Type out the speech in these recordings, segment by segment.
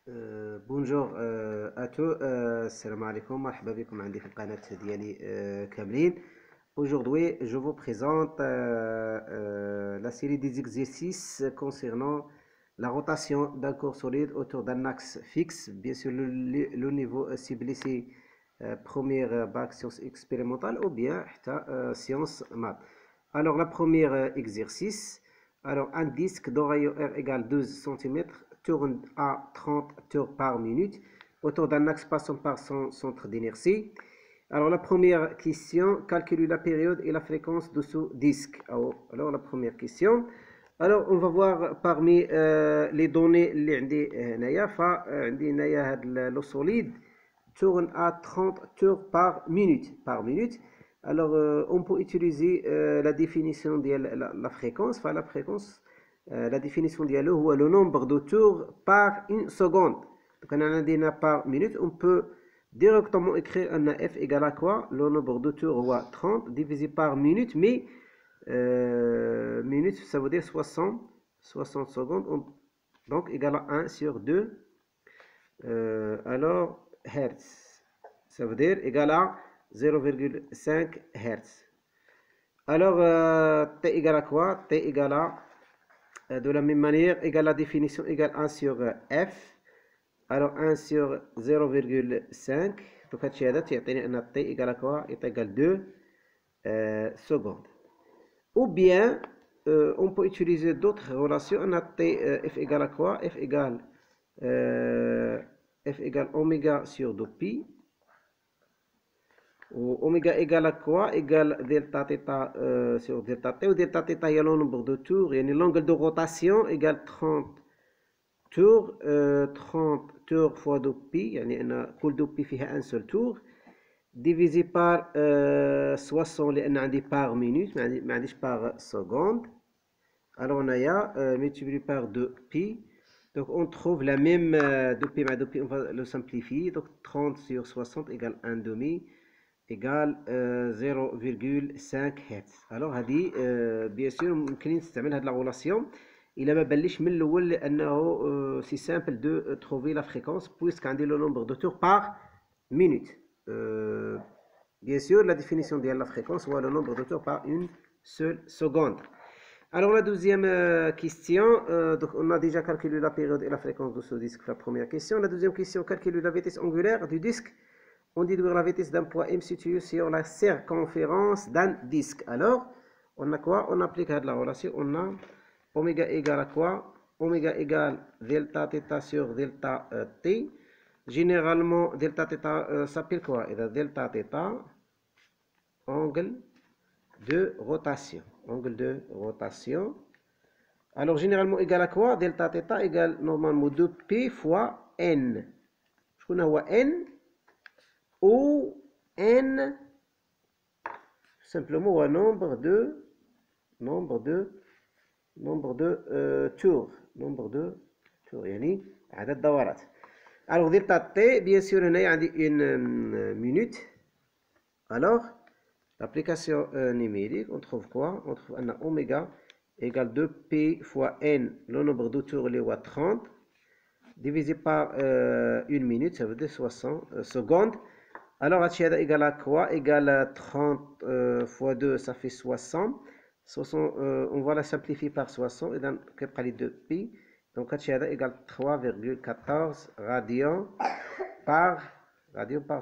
بونجور اتو السلام عليكم مرحبا بكم عندي في القناة ديالي كاملين. Aujourd'hui, je vous présente la série des exercices concernant la rotation d'un corps solide autour d'un axe fixe. Bien sûr, le niveau ciblé, c'est première bac sciences expérimentales ou bien sciences maths. Alors, la première exercice. Alors, un disque d'un rayon R égale 12 cm tourne à 30 tours par minute autour d'un axe passant par son centre d'inertie. Alors, la première question, calculer la période et la fréquence de ce disque. Alors, la première question. Alors, on va voir parmi les données اللي عندي هنايا فعندي هنايا هذا le solide tourne à 30 tours par minute. Alors, on peut utiliser la définition de la fréquence. La fréquence, la définition ديالو هو le nombre de tours par une seconde. Donc, on a dit par minute, on peut directement écrire un f égale à quoi? Le nombre de tours est 30 divisé par minute, mais minute ça veut dire 60 secondes, donc égal à 1 sur 2. Alors hertz, ça veut dire égal à 0,5 hertz. Alors t égale à quoi? T égale à de la même manière égale à la définition égale 1 sur f. Alors 1 sur 0,5. Donc هادشي هذا تيعطيني ان t égale à quoi? Est égal 2 secondes. Ou bien on peut utiliser d'autres relations. On a t f égale à quoi? F égale oméga sur 2pi. Ou oméga égale à quoi? Égale delta theta sur delta t. Ou delta theta il y a le nombre de tours. Il y a l'angle de rotation égale 30 tours. 30 tours fois 2pi. يعني أن كل 2pi فيها un seul tour. divisé par 60 لأن عندي par minute ما عنديش par seconde. Alors on a multiplié par 2pi. Donc on trouve la même 2pi مع 2pi, on va le simplifier. Donc 30 sur 60 égale 1 demi égale 0,5 Hz. Alors هذه bien sûr ممكن نستعمل هذه la relation. Il ما بلش من الاول لانه سي سامبل دو تروفي لا فريكونس بويسك عندي لو نومبر دو تور باغ مينوت. Bien sûr, la définition de la fréquence ou le nombre de tours par une seule seconde. Alors la deuxième question, donc on a déjà calculé la période et la fréquence de ce disque, la première question. La deuxième question, calculer la vitesse angulaire du disque. On déduire la vitesse d'un point M situé sur la circonférence d'un disque. Alors, on a quoi? On applique la relation, on a oméga égale à quoi? Oméga égale delta θ sur delta t. Généralement, delta θ s'appelle quoi? Et delta θ, angle de rotation. Angle de rotation. Alors, généralement, égal à quoi? Delta θ égale normalement 2p fois n. Je connais quoi? N ou n simplement un nombre de tours. Nombre de tours. يعني عدد دورات. Alors, delta t, bien sûr, on a une minute. Alors, l'application numérique, on trouve quoi? On trouve un oméga égale 2p fois n, le nombre de tours, les 30, divisé par une minute, ça veut dire 60 secondes. Alors, H égale à quoi? Égale à 30 fois 2, ça fait 60. On va la simplifier par 60, et donc, on les 2pi. Donc, H égale 3,14 radians par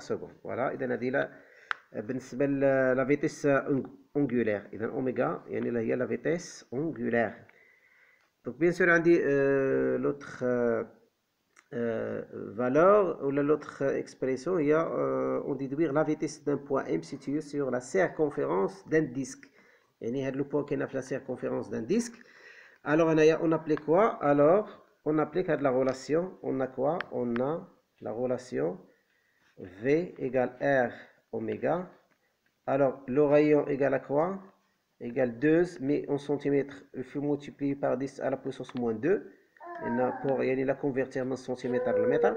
seconde. Voilà, et donc, on a dit là, بالنسبة la vitesse angulaire. إذا أوميغا يعني اللي هي la vitesse angulaire. Donc bien sûr عندي l'autre valeur ou l'autre expression هي on déduire la vitesse d'un point M situé sur la circonférence d'un disque. يعني هذا le point qui est في la circonférence d'un disque. Alors on applique quoi? Alors on applique la relation. On a quoi? On a la relation V égale R oméga. Alors, le rayon égale à quoi? Égale 2, mais en centimètres, il faut multiplier par 10 à la puissance moins 2. Pour la convertir en centimètres à le mètre.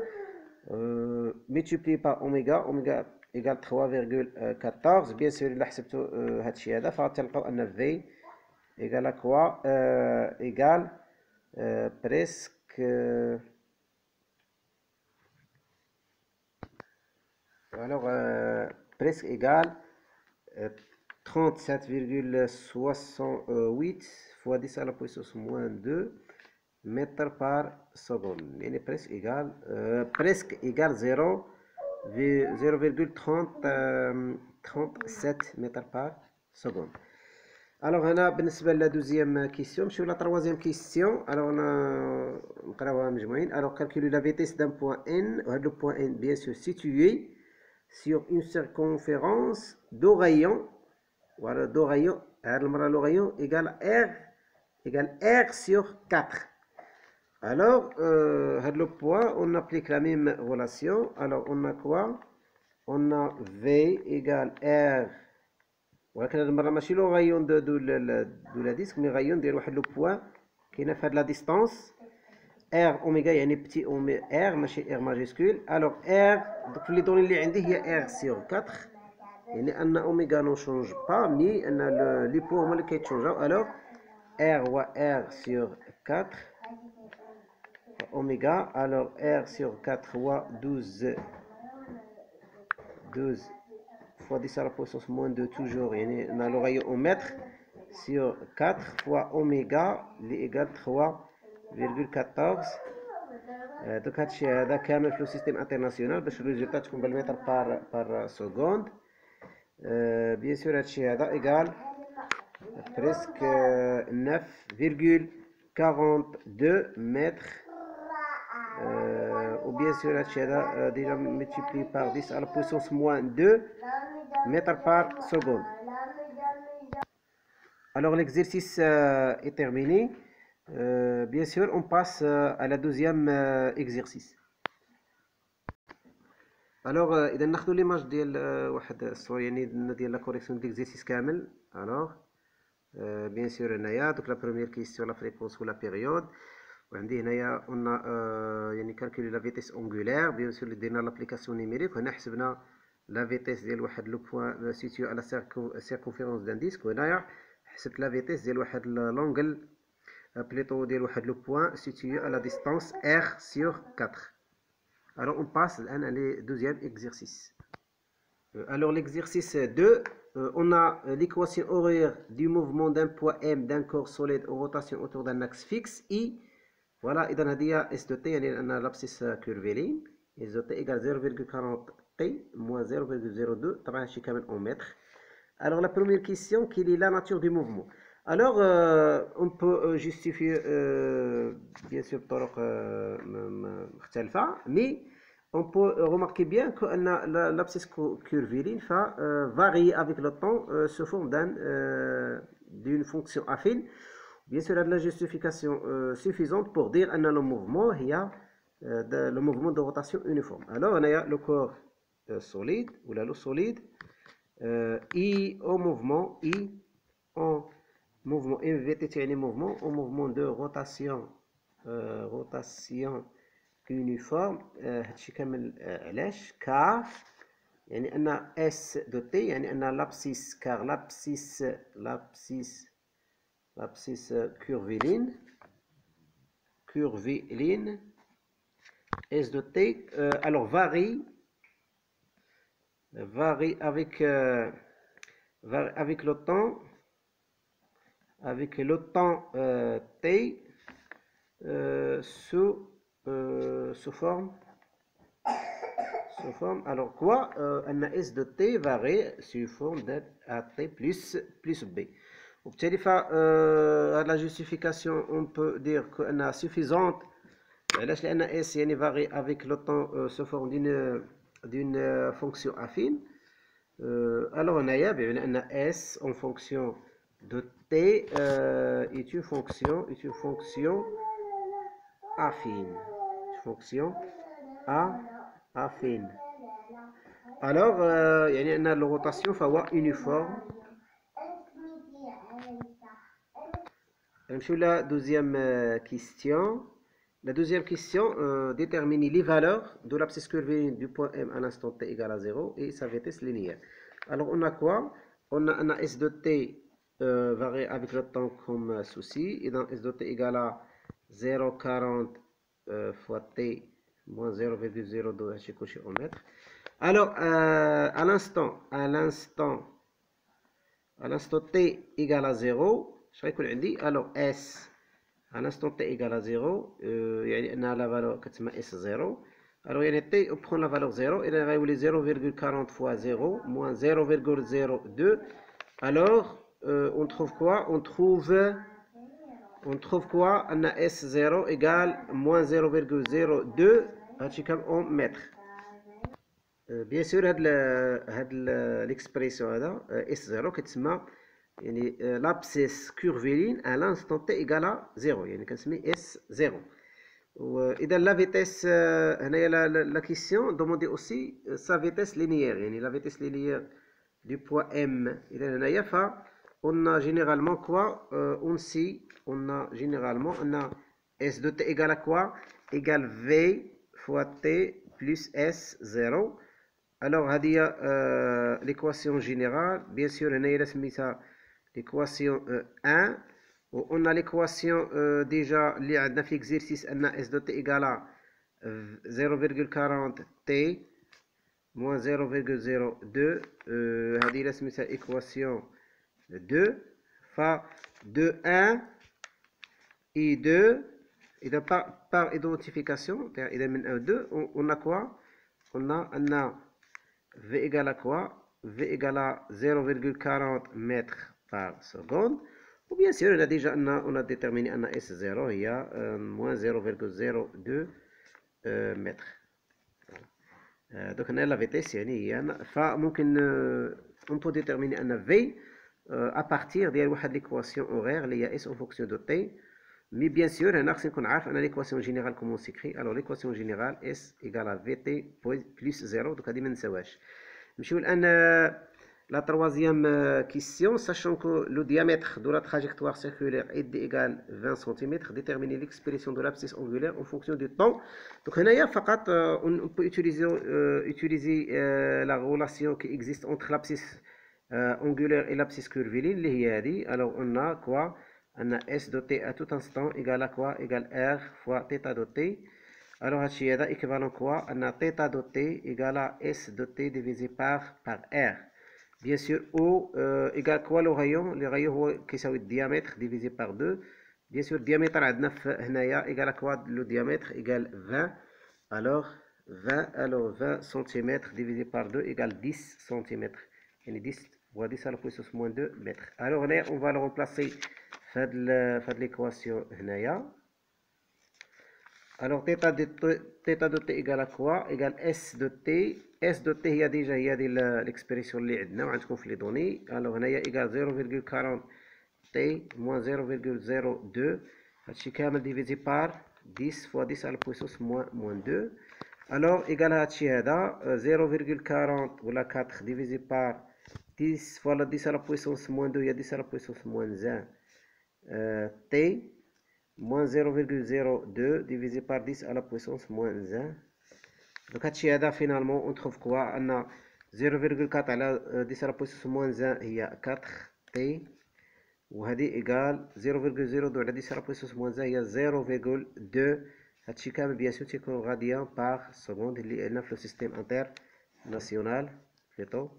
Multiplié par oméga, oméga égale 3,14. Bien sûr, il a accepté هادشي هذا فتلقاو أن V égale à quoi? Égale presque Alors, presque égal 37,68 fois 10 à la puissance moins 2 mètres par seconde. Il est presque égal 0,37 mètres par seconde. Alors, on a la deuxième question. Sur la troisième question, alors on a alors calculer la vitesse d'un point N. Le point N, bien sûr, situé sur une circonférence d'Orion. Voilà, d'Orion. L'Orion égale R sur 4. Alors, le point, on applique la même relation. Alors, on a quoi? On a V égale R. ولكن هذه المره ماشي لو غايون دو لا ديسك مي غايون ديال واحد لو بوين كاينه في هاد لا ديستانس ار اوميغا يعني بتي ار ماشي ار ماجيسكول. الوغ ار دوك في لي دوني اللي عندي هي ار سيغ 4 يعني ان اوميغا نو شونج با مي ان لي بوين هما اللي كيتشونجاو. الوغ ار هو ار سيغ 4 اوميغا. الوغ ار سيغ 4 هو 12 fois 10 à la puissance moins 2 toujours يعني on a le rayon en mètres sur 4 fois oméga اللي égale 3,14. دوك هادشي هذا كامل في السيستم انترناسيونال باش الريزولتا تكون بالمتر بار سكوند. بيان سور هادشي هذا ايغال بريسك 9,42 متر. ou bien sûr هادشي هذا déjà multiplié par 10 à la puissance moins 2 mètres par seconde. Alors l'exercice est terminé. Bien sûr on passe à la deuxième exercice. Alors اذا ناخذوا ليماج ديال واحد الصور يعني ديال لا كوريكسيون ديال l'exercice كامل. alors bien sûr هنايا دوك لا بروميير كيستيون لا فريكونس ولا بيريود. وعندي هنايا قلنا يعني كالكولي لا فيتيس اونغولير. بيان سور درنا لابليكاسيون نيميريك وهنا حسبنا لا فيتيس ديال واحد لو بوين سيتيو على سيركونفيرونس دان ديسك. وهنايا حسبت لا فيتيس ديال واحد لونغل بليطو ديال واحد لو بوين سيتيو على ديستانس ار سور 4. Alors on passe à le deuxième exercice. Alors l'exercice 2, on a l'équation horaire du mouvement d'un point M d'un corps solide en rotation autour d'un axe fixe I. Voilà, إذا هذه S de T يعني أن l'abscisse curviligne. S de T égale 0,40 T moins 0,02. طبعا هادشي كامل en mètres. Alors la première question, quelle est la nature du mouvement? Alors on peut justifier bien sûr بطرق مختلفة, mais on peut remarquer bien que l'abscisse curviligne varie avec le temps sous forme d'une fonction affine. Bien sûr, il y a de la justification suffisante pour dire que le mouvement est le mouvement de rotation uniforme. Alors, on a le corps solide, ou le solide, I en mouvement, MVT c'est un mouvement de rotation uniforme. هادشي كامل علاش car يعني ان S de T يعني ان l'abscisse car l'abscisse curviligne S de T alors varie avec le temps T sous forme alors quoi un S de T varie sous forme de T plus B. وبالتالي la justification on peut dire qu'elle suffisante. علاش لأن S يعني varie avec le temps sous forme d'une fonction affine. alors هنايا بمعنى أن S en fonction de T est une fonction affine. affine. Alors يعني أن la rotation فهو uniforme. نمشيو la deuxième question. La deuxième question détermine les valeurs de l'abscisse curviligne du point M à l'instant t égale à 0 et sa vitesse linéaire. Alors on a quoi? On a un S de t varie avec le temps comme ceci. Et dans S de t égale à 0,40 fois t moins 0,02 هادشي كلشي au mètre. Alors, à l'instant t égale à 0, je vais dire, alors s à l'instant t égale à 0, يعني أنها la valeur كتسمى s0. Alors, t, on prend la valeur 0, et là, il y a 0,40 fois 0, moins 0,02. Alors, on trouve quoi? On trouve quoi? On a S0 égale moins 0,02 en mètres. Bien sûr, l'expression S0 qui est l'abscisse curviligne à l'instant t égale à 0. يعني كنسمي S0. وإذا la vitesse, la question demandait aussi sa vitesse linéaire. يعني la vitesse linéaire du point M. إذا هنايا on a généralement quoi? On a généralement S de t égale à quoi? Égale V fois t plus S0. Alors, l'équation générale, bien sûr, on a l'équation 1. On a l'équation déjà, il y exercice, on a S de t égale à 0,40 t moins 0,02. C'est l'équation 2. De 1 et 2. Et par identification, il y a 1 et 2, on a quoi? On a V égale à quoi? V égale à 0,40 mètres par seconde. Ou bien sûr, on a déterminé un S0, il y a moins 0,02 mètres. Donc, on a la vitesse, on peut déterminer un V à partir de l'équation horaire, il y a S en fonction de T. Mais bien sûr, on a l'équation générale comment on s'écrit. Alors, l'équation générale, S égale à Vt plus 0. Donc, la troisième question, sachant que le diamètre de la trajectoire circulaire est égal à 20 cm, déterminer l'expression de l'abscisse angulaire en fonction du temps. Donc, on peut utiliser la relation qui existe entre l'abscisse angulaire et l'abscisse curviligne. Alors, on a quoi? On a S de t à tout instant égale à quoi? Égale R fois θ de t. Alors, c'est équivalent quoi? On a θ de t égale à S de t divisé par R. Bien sûr, O égale quoi le rayon? Le rayon qui est le diamètre divisé par 2. Bien sûr, le diamètre égale à quoi? Le diamètre égale 20. Alors, 20 cm divisé par 2 égale 10 cm. Et 10 fois 10 à la puissance moins 2 mètres. Alors, on va le remplacer dans l'équation. Alors, θ de t égale à quoi? Égale S de t. S de t, il y a déjà l'expression اللي عندنا وعندكم في les données. Alors, هنايا égale 0,40 t moins 0,02. هادشي كامل divisé par 10 fois 10 à la puissance moins 2. Alors, égale هادشي هذا 0,40 ولا 4 divisé par 10 fois 10 à la puissance moins 2, il y a 10 à la puissance moins 1 t moins 0,02 divisé par 10 à la puissance moins 1. Donc, finalement, on trouve quoi? On a 0,4 à la 10 à la puissance moins 1, il y a 4t. Ou égal 0,02 à la 10 à la puissance moins 1, il y a 0,2. Bien sûr, c'est radian par seconde. Il y a le système international. Donc,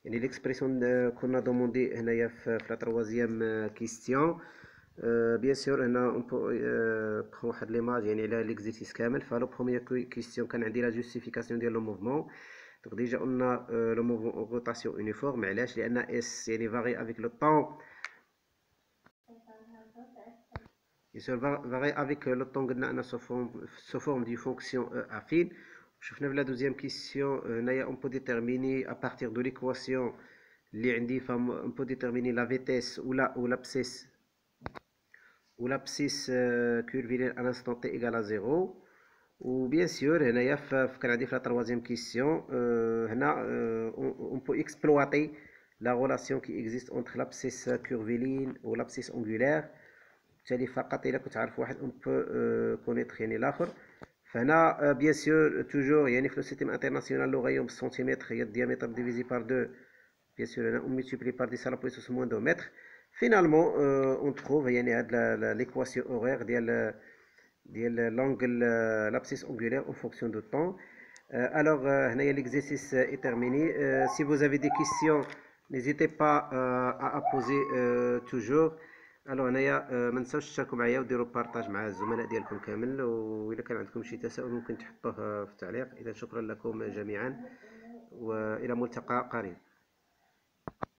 l'expression qu'on a demandé dans la troisième question. Bien sûr, on peut prendre l'image l'exercice كامل. La première question, كان عندي la justification de le mouvement. Donc déjà, on a le mouvement en rotation uniforme. علاش؟ لأن S varie avec le temps. Il se varie avec le temps قلنا sous forme d'une fonction affine. شفنا في la deuxième question, on peut déterminer à partir de l'équation on peut déterminer la vitesse ou l'abscisse curviligne à l'instant t égale à 0. Ou bien sûr, la troisième question, on peut exploiter la relation qui existe entre l'abscisse curviligne ou l'abscisse angulaire. On peut connaître l'autre. Bien sûr, toujours, il y a le système international, le rayon centimètre, il y a le diamètre divisé par 2. Bien sûr, on multiplie par 10 à la puissance moins 2 mètres. Finalement, on trouve l'équation horaire de ديال l'angle l'abscisse angulaire en fonction de temps. Alors هنايا l'exercice est terminé. Si vous avez des questions, n'hésitez pas à poser toujours. الو هنايا ما تنساوش تشاركوا معايا وديروا بارطاج مع الزملاء ديالكم كامل، واذا كان عندكم شي تساؤل ممكن تحطوه في التعليق. اذا شكرا لكم جميعا والى ملتقى قريب.